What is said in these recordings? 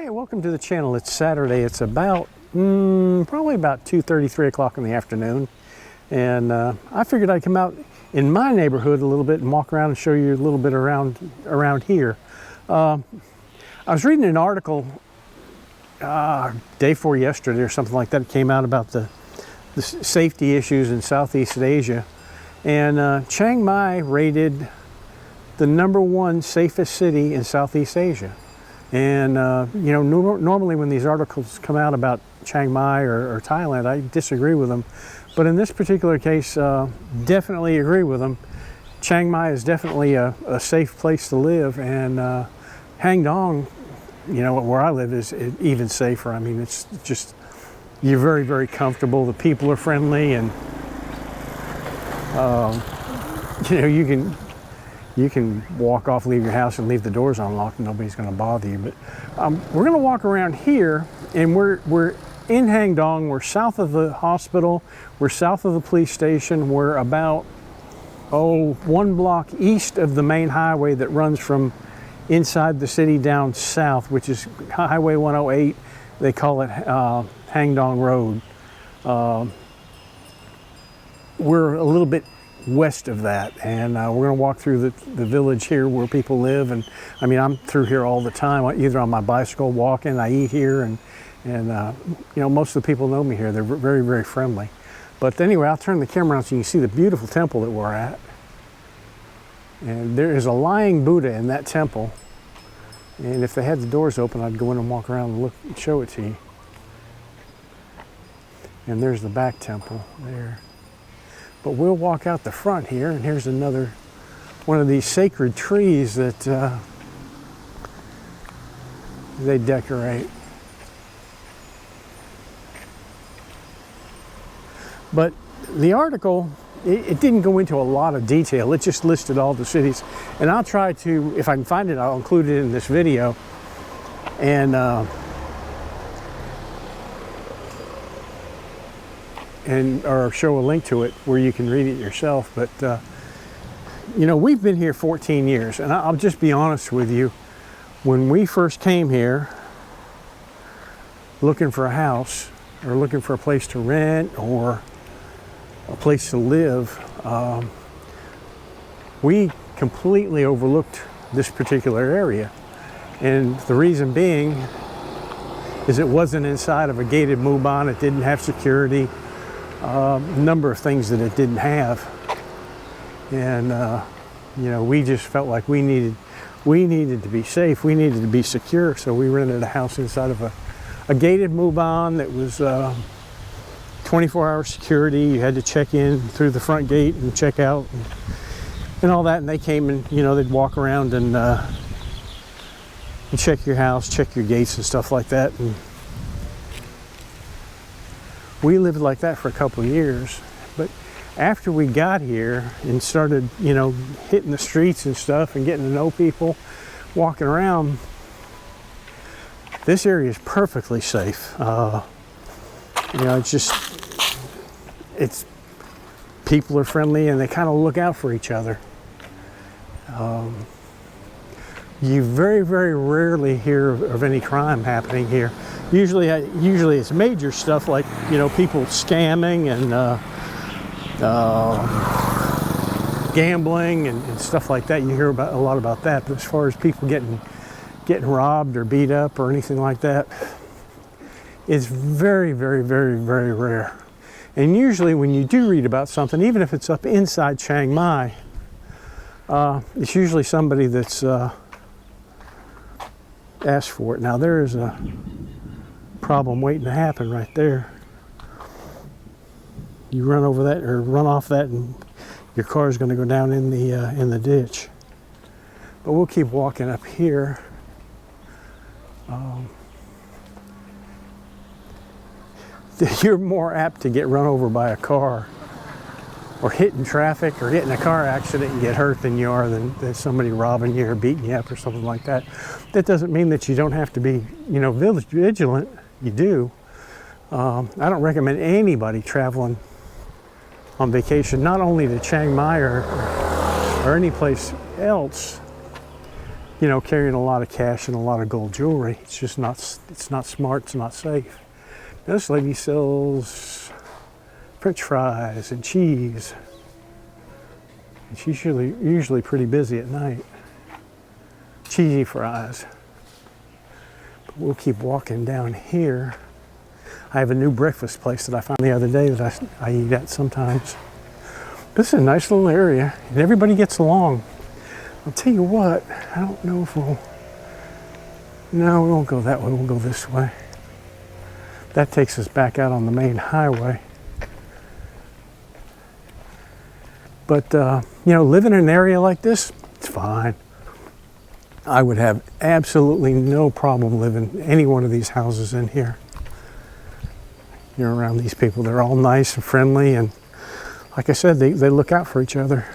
Hey, welcome to the channel. It's Saturday. It's about probably about 2:30, 3 o'clock in the afternoon, and I figured I'd come out in my neighborhood a little bit and walk around and show you a little bit around here. I was reading an article day before yesterday or something like that. It came out about the safety issues in Southeast Asia, and Chiang Mai rated the #1 safest city in Southeast Asia. And you know, normally when these articles come out about Chiang Mai or Thailand, I disagree with them. But in this particular case, definitely agree with them. Chiang Mai is definitely a safe place to live, and Hangdong, you know, where I live, is even safer. I mean, it's just, you're very, very comfortable. The people are friendly, and you know, you can walk off, leave your house, and leave the doors unlocked, and nobody's going to bother you. But we're going to walk around here, and we're in Hangdong. We're south of the hospital. We're south of the police station. We're about 1 block east of the main highway that runs from inside the city down south, which is Highway 108. They call it Hangdong Road. We're a little bit west of that, and we're going to walk through the village here where people live. And I mean, I'm through here all the time, either on my bicycle, walking. I eat here, and you know, most of the people know me here. They're very, very friendly. But anyway, I'll turn the camera on so you can see the beautiful temple that we're at. And there is a lying Buddha in that temple, and if they had the doors open, I'd go in and walk around and look and show it to you. And there's the back temple there. But we'll walk out the front here, and here's another one of these sacred trees that they decorate. But the article, it didn't go into a lot of detail. It just listed all the cities. And I'll try to, if I can find it, I'll include it in this video. And or show a link to it where you can read it yourself. But you know, we've been here 14 years, and I'll just be honest with you. When we first came here looking for a house, or looking for a place to rent, or a place to live, we completely overlooked this particular area. And the reason being is it wasn't inside of a gated move-on. It didn't have security. A number of things that it didn't have, and you know, we just felt like we needed to be safe. We needed to be secure, so we rented a house inside of a gated move-on that was 24-hour security. You had to check in through the front gate and check out and all that. And they came and, you know, they'd walk around and check your house, check your gates and stuff like that. And we lived like that for a couple of years. But after we got here and started, you know, hitting the streets and stuff and getting to know people, walking around, this area is perfectly safe. You know, it's people are friendly, and they kind of look out for each other. You very, very rarely hear of any crime happening here. Usually it's major stuff like, you know, people scamming and gambling and stuff like that. You hear a lot about that. But as far as people getting robbed or beat up or anything like that, it's very, very, very, very rare. And usually when you do read about something, even if it's up inside Chiang Mai, it's usually somebody that's asked for it. Now there is a problem waiting to happen right there. You run over that or run off that, and your car is going to go down in the ditch. But we'll keep walking up here. You're more apt to get run over by a car or hit in traffic or get in a car accident and get hurt than you are than somebody robbing you or beating you up or something like that. That doesn't mean that you don't have to be, you know, vigilant. You do. I don't recommend anybody traveling on vacation, not only to Chiang Mai or any place else, you know, carrying a lot of cash and a lot of gold jewelry. It's just not, it's not smart, it's not safe. This lady sells French fries and cheese. And she's usually pretty busy at night. Cheesy fries. But we'll keep walking down here. I have a new breakfast place that I found the other day that I eat at sometimes. This is a nice little area, and everybody gets along. I'll tell you what, I don't know if we'll... No, we won't go that way, we'll go this way. That takes us back out on the main highway. But, you know, living in an area like this, it's fine. I would have absolutely no problem living in any one of these houses in here. You're around these people, they're all nice and friendly, and like I said, they look out for each other.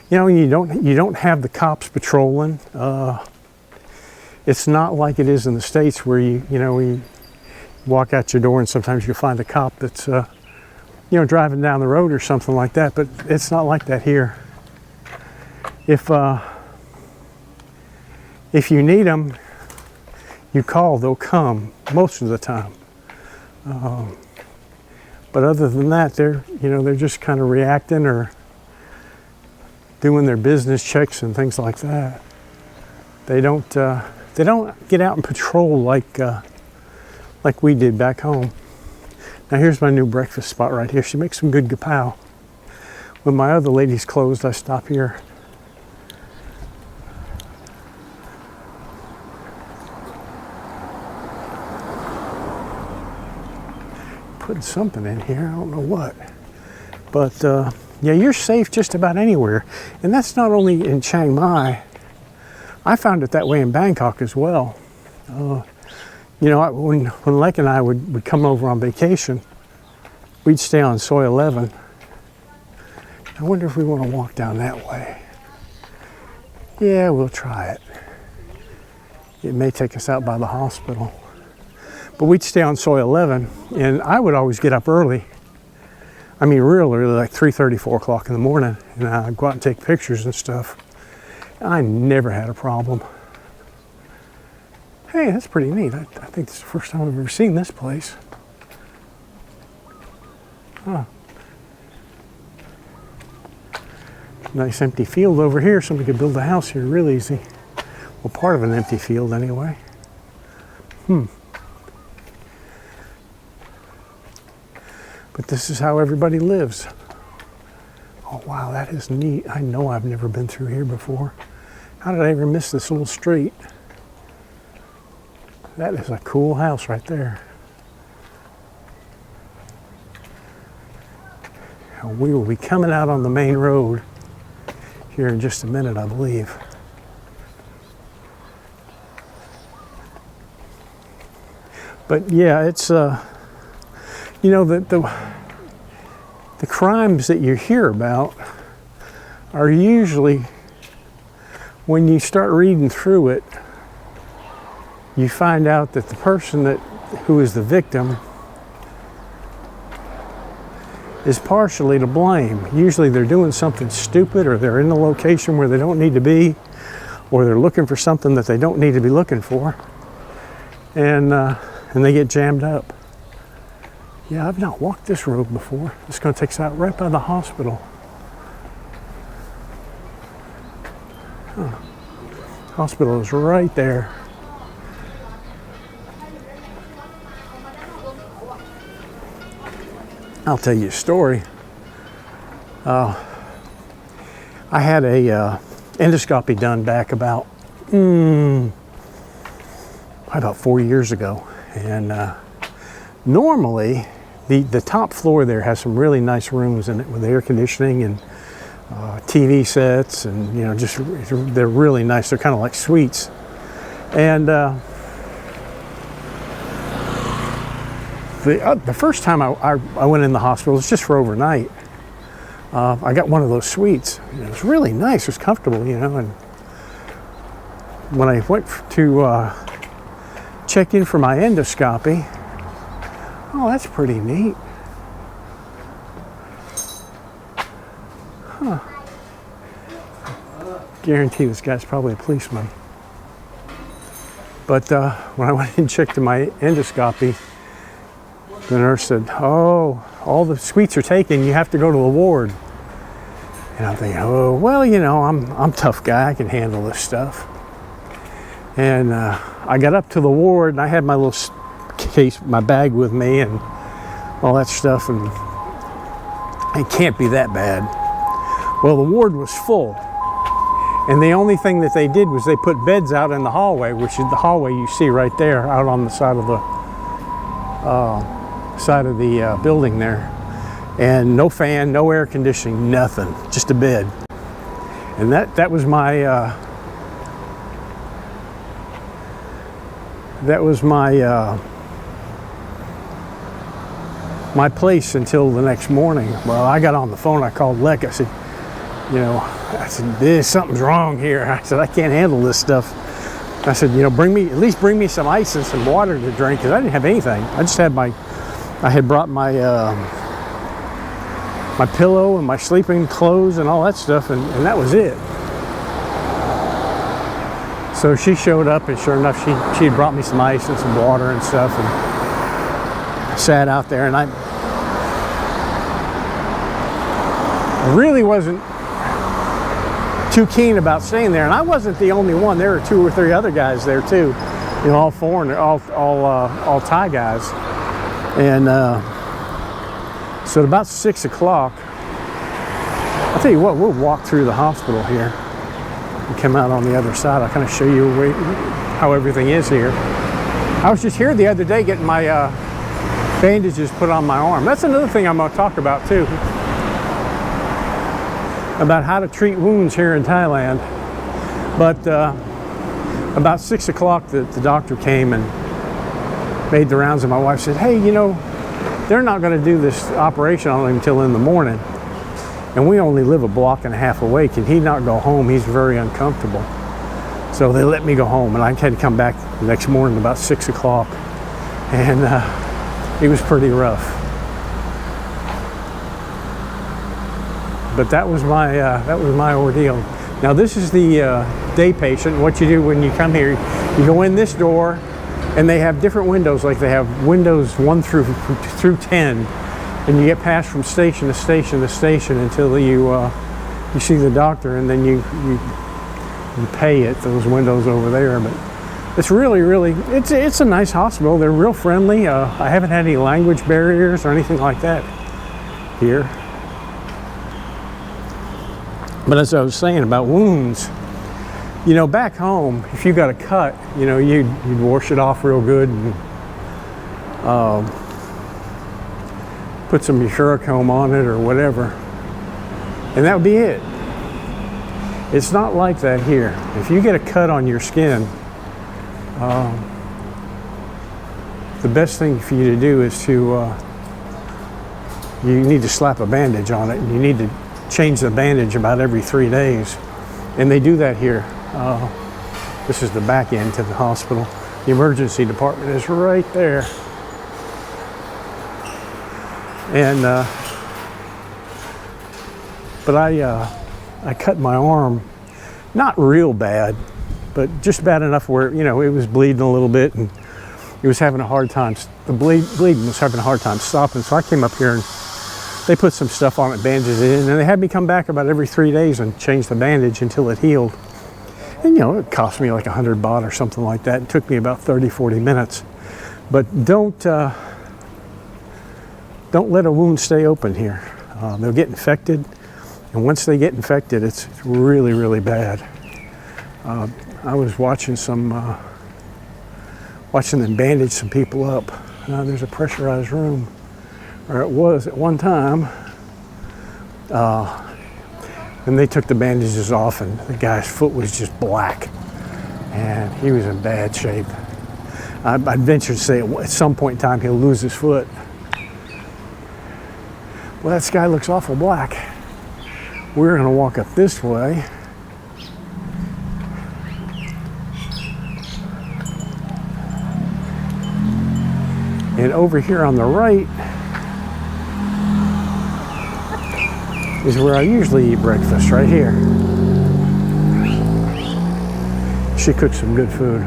You know, you don't have the cops patrolling. It's not like it is in the States where you walk out your door and sometimes you'll find a cop that's you know, driving down the road or something like that, but it's not like that here. If you need them, you call, they'll come most of the time. But other than that, they're just kind of reacting or doing their business checks and things like that. They don't get out and patrol like we did back home. Now here's my new breakfast spot right here. She makes some good gapow. When my other lady's closed, I stop here. Putting something in here, I don't know what. But yeah, you're safe just about anywhere. And that's not only in Chiang Mai. I found it that way in Bangkok as well. You know, when Lek and I would come over on vacation, we'd stay on Soi 11. I wonder if we want to walk down that way. Yeah, we'll try it. It may take us out by the hospital. But we'd stay on Soi 11, and I would always get up early. I mean, real early, like 3:30, 4 o'clock in the morning, and I'd go out and take pictures and stuff. I never had a problem. Hey, that's pretty neat. I think this is the first time I've ever seen this place. Huh. Nice empty field over here. Somebody could build a house here real easy. Well, part of an empty field anyway. But this is how everybody lives. Oh wow, that is neat. I know I've never been through here before. How did I ever miss this little street? That is a cool house right there. We will be coming out on the main road here in just a minute, I believe. But yeah, it's you know, the crimes that you hear about are usually, when you start reading through it, you find out that the person who is the victim is partially to blame. Usually they're doing something stupid, or they're in a location where they don't need to be, or they're looking for something that they don't need to be looking for, and they get jammed up. Yeah, I've not walked this road before. It's going to take us out right by the hospital. Huh. Hospital is right there. I'll tell you a story. I had a endoscopy done back about 4 years ago, and normally the top floor there has some really nice rooms in it with air conditioning and TV sets, and you know, just they're really nice. They're kind of like suites, and the first time I went in the hospital, it's just for overnight. I got one of those suites. It was really nice. It was comfortable, you know. And when I went to check in for my endoscopy, oh, that's pretty neat. Huh. Guarantee this guy's probably a policeman. But when I went and checked my endoscopy, the nurse said, "Oh, all the suites are taken. You have to go to the ward." And I'm thinking, "Oh, well, you know, I'm a tough guy. I can handle this stuff." And I got up to the ward, and I had my little case, my bag with me, and all that stuff, and it can't be that bad. Well, the ward was full, and the only thing that they did was they put beds out in the hallway, which is the hallway you see right there, out on the side of the building there, and no fan, no air conditioning, nothing, just a bed. And that was my my place until the next morning. Well, I got on the phone, I called Lek, I said, you know, something's wrong here. I said, I can't handle this stuff. I said, you know, at least bring me some ice and some water to drink, because I didn't have anything. I just had I had brought my my pillow and my sleeping clothes and all that stuff, and that was it. So she showed up, and sure enough, she had brought me some ice and some water and stuff, and I sat out there, and I really wasn't too keen about staying there, and I wasn't the only one. There were 2 or 3 other guys there too, you know, all foreign, all Thai guys. And so at about 6 o'clock, I'll tell you what, we'll walk through the hospital here and come out on the other side. I'll kind of show you how everything is here. I was just here the other day getting my bandages put on my arm. That's another thing I'm going to talk about too, about how to treat wounds here in Thailand. But about 6 o'clock, the doctor came and made the rounds, and my wife said, "Hey, you know, they're not going to do this operation on him until in the morning, and we only live a block and a half away. Can he not go home? He's very uncomfortable." So they let me go home, and I had to come back the next morning about 6 o'clock, and it was pretty rough. But that was my ordeal. Now this is the day patient. What you do when you come here, you go in this door, and they have different windows. Like they have windows 1 through 10, and you get passed from station to station to station until you see the doctor, and then you pay at those windows over there. But it's really it's a nice hospital. They're real friendly. I haven't had any language barriers or anything like that here. But as I was saying about wounds, you know, back home, if you got a cut, you know, you'd wash it off real good and put some Uricome on it or whatever, and that would be it. It's not like that here. If you get a cut on your skin, the best thing for you to do is you need to slap a bandage on it, and you need to change the bandage about every 3 days. And they do that here. This is the back end to the hospital. The emergency department is right there. And but I cut my arm, not real bad, but just bad enough where, you know, it was bleeding a little bit, and it was having a hard time. The bleeding was having a hard time stopping. So I came up here, and they put some stuff on it, bandages it in, and they had me come back about every 3 days and change the bandage until it healed. And, you know, it cost me like 100 baht or something like that. It took me about 30-40 minutes. But don't let a wound stay open here. They'll get infected, and once they get infected, it's really bad. I was watching them bandage some people up. There's a pressurized room, or it was at one time. And they took the bandages off, and the guy's foot was just black, and he was in bad shape. I'd venture to say at some point in time he'll lose his foot. Well, that sky looks awful black. We're going to walk up this way. And over here on the right is where I usually eat breakfast, right here. She cooks some good food.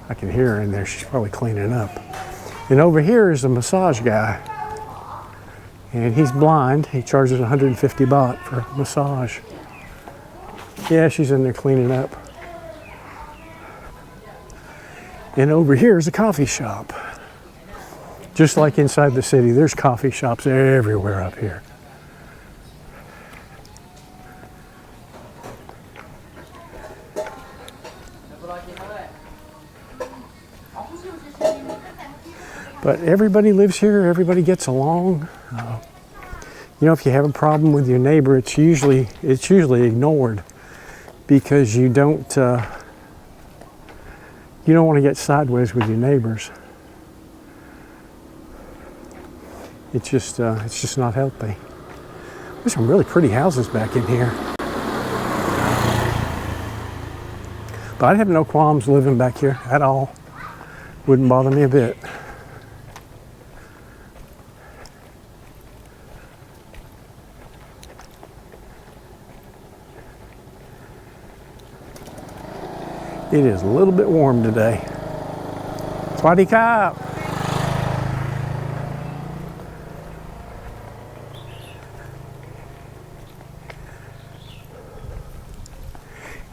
I can hear her in there. She's probably cleaning up. And over here is a massage guy. And he's blind. He charges 150 baht for a massage. Yeah, she's in there cleaning up. And over here is a coffee shop. Just like inside the city, there's coffee shops everywhere up here. But everybody lives here, everybody gets along. You know, if you have a problem with your neighbor, it's usually ignored, because you don't want to get sideways with your neighbors. It's just not healthy. There's some really pretty houses back in here. But I'd have no qualms living back here at all. Wouldn't bother me a bit. It is a little bit warm today. Swadee Kap.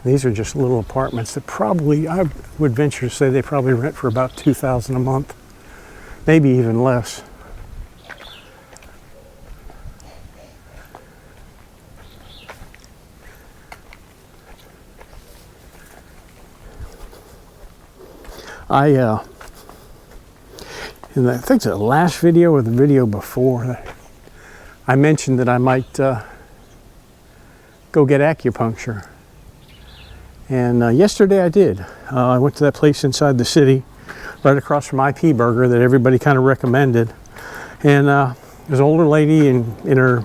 These are just little apartments that probably, I would venture to say they probably rent for about 2,000 a month, maybe even less. I think the last video or the video before, I mentioned that I might go get acupuncture. And yesterday I did. I went to that place inside the city, right across from IP Burger, that everybody kind of recommended. And there's an older lady in her,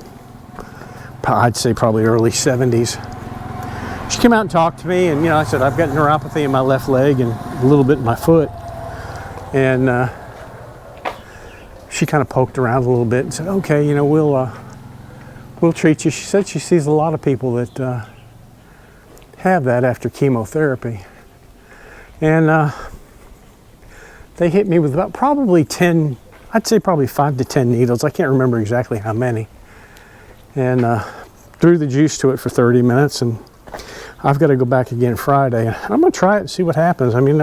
I'd say probably early 70s. She came out and talked to me, and I said, I've got neuropathy in my left leg and a little bit in my foot. And she kind of poked around a little bit and said, okay, we'll treat you. She said she sees a lot of people that have that after chemotherapy. And they hit me with about probably 10, I'd say probably 5 to 10 needles. I can't remember exactly how many. And threw the juice to it for 30 minutes, and I've got to go back again Friday. I'm going to try it and see what happens. I mean,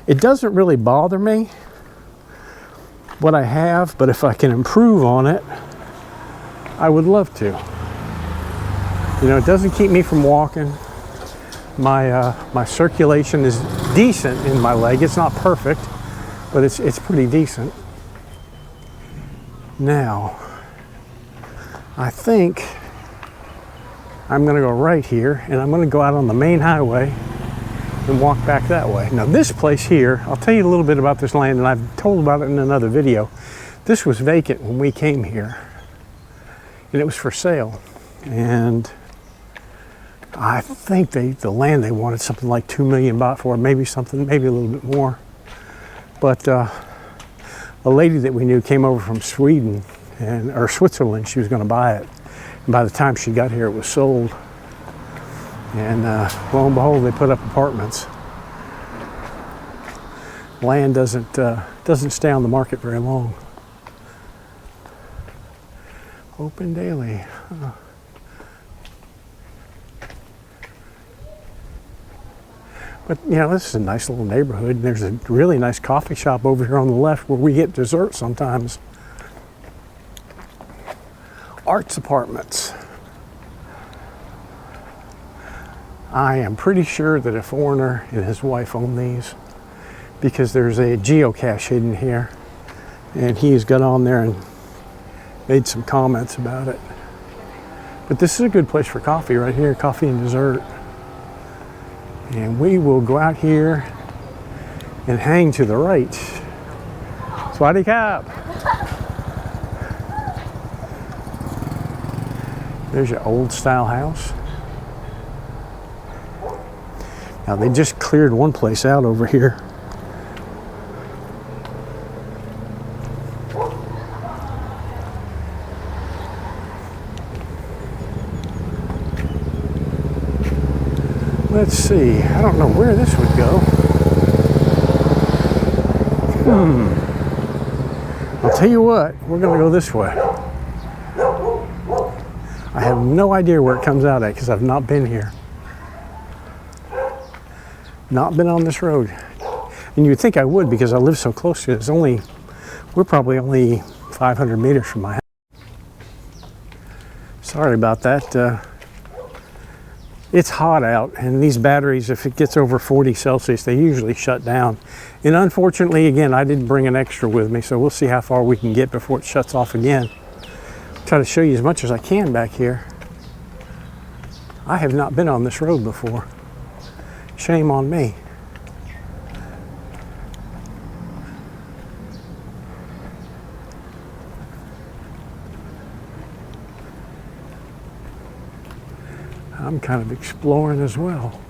it doesn't really bother me what I have, but if I can improve on it, I would love to. It doesn't keep me from walking. My circulation is decent in my leg. It's not perfect, but it's pretty decent. Now, I think I'm going to go right here, and I'm going to go out on the main highway and walk back that way. Now this place here, I'll tell you a little bit about this land, and I've told about it in another video. This was vacant when we came here, and it was for sale. And I think the land they wanted something like 2 million baht for, maybe a little bit more. But a lady that we knew came over from Sweden or Switzerland. She was going to buy it. And by the time she got here, it was sold. And lo and behold, they put up apartments. Land doesn't stay on the market very long. Open daily. Huh. But this is a nice little neighborhood. And there's a really nice coffee shop over here on the left where we get dessert sometimes. Arts apartments. I am pretty sure that a foreigner and his wife own these, because there's a geocache hidden here, and he's got on there and made some comments about it. But this is a good place for coffee right here, coffee and dessert. And we will go out here and hang to the right. Swadee Kap. There's your old style house. Now they just cleared one place out over here. Let's see, I don't know where this would go. I'll tell you what, we're gonna go this way. I have no idea where it comes out at because I've not been here. Not been on this road. And you'd think I would because I live so close to it. We're probably only 500 meters from my house. Sorry about that. It's hot out, and these batteries, if it gets over 40 Celsius, they usually shut down. And unfortunately, again, I didn't bring an extra with me, so we'll see how far we can get before it shuts off again. Try to show you as much as I can back here. I have not been on this road before. Shame on me. I'm kind of exploring as well.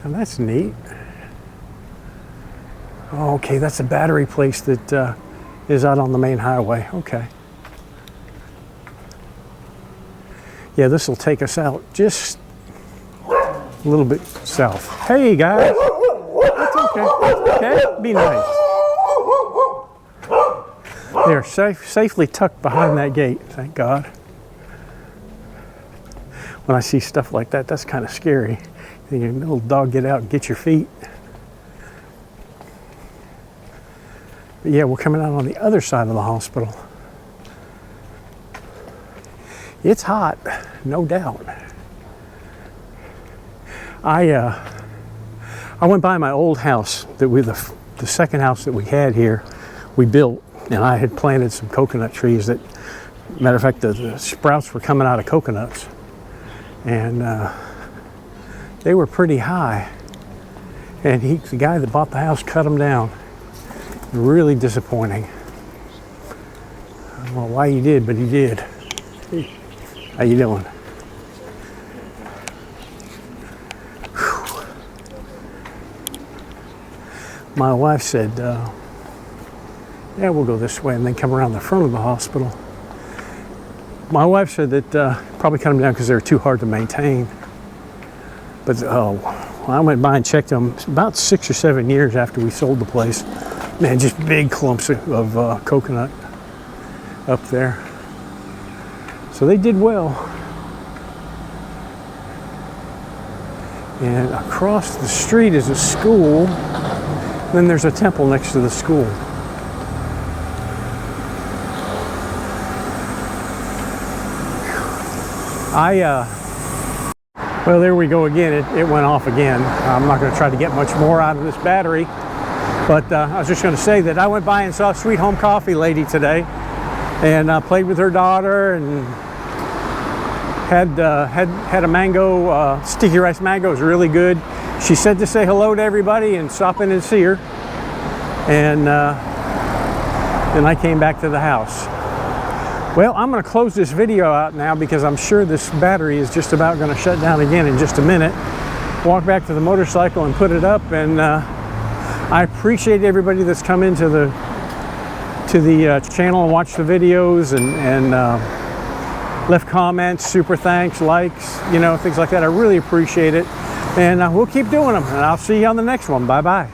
And that's neat. Oh, okay, that's a battery place that is out on the main highway. Okay. Yeah, this will take us out just a little bit south. Hey guys, it's okay, it's okay, be nice. They're safely tucked behind that gate, thank God. When I see stuff like that, that's kind of scary. Your little dog, get out and get your feet. But yeah, we're coming out on the other side of the hospital. It's hot, no doubt. I went by my old house that the second house that we had here, we built, and I had planted some coconut trees that, matter of fact, the sprouts were coming out of coconuts. And they were pretty high. And the guy that bought the house cut them down. Really disappointing. I don't know why he did, but he did. How you doing? Whew. My wife said, yeah, we'll go this way and then come around the front of the hospital. My wife said that probably cut them down because they were too hard to maintain. But I went by and checked them about 6 or 7 years after we sold the place. Man, just big clumps of coconut up there. So they did well. And across the street is a school. Then there's a temple next to the school. Well, there we go again. It went off again. I'm not going to try to get much more out of this battery, but I was just going to say that I went by and saw a Sweet Home Coffee lady today, and played with her daughter, and had a mango, sticky rice mango. It was really good. She said to say hello to everybody and stop in and see her, and then I came back to the house. Well, I'm going to close this video out now because I'm sure this battery is just about going to shut down again in just a minute. Walk back to the motorcycle and put it up, and I appreciate everybody that's come into the channel and watched the videos and left comments, super thanks, likes, you know, things like that. I really appreciate it, and we'll keep doing them, and I'll see you on the next one. Bye-bye.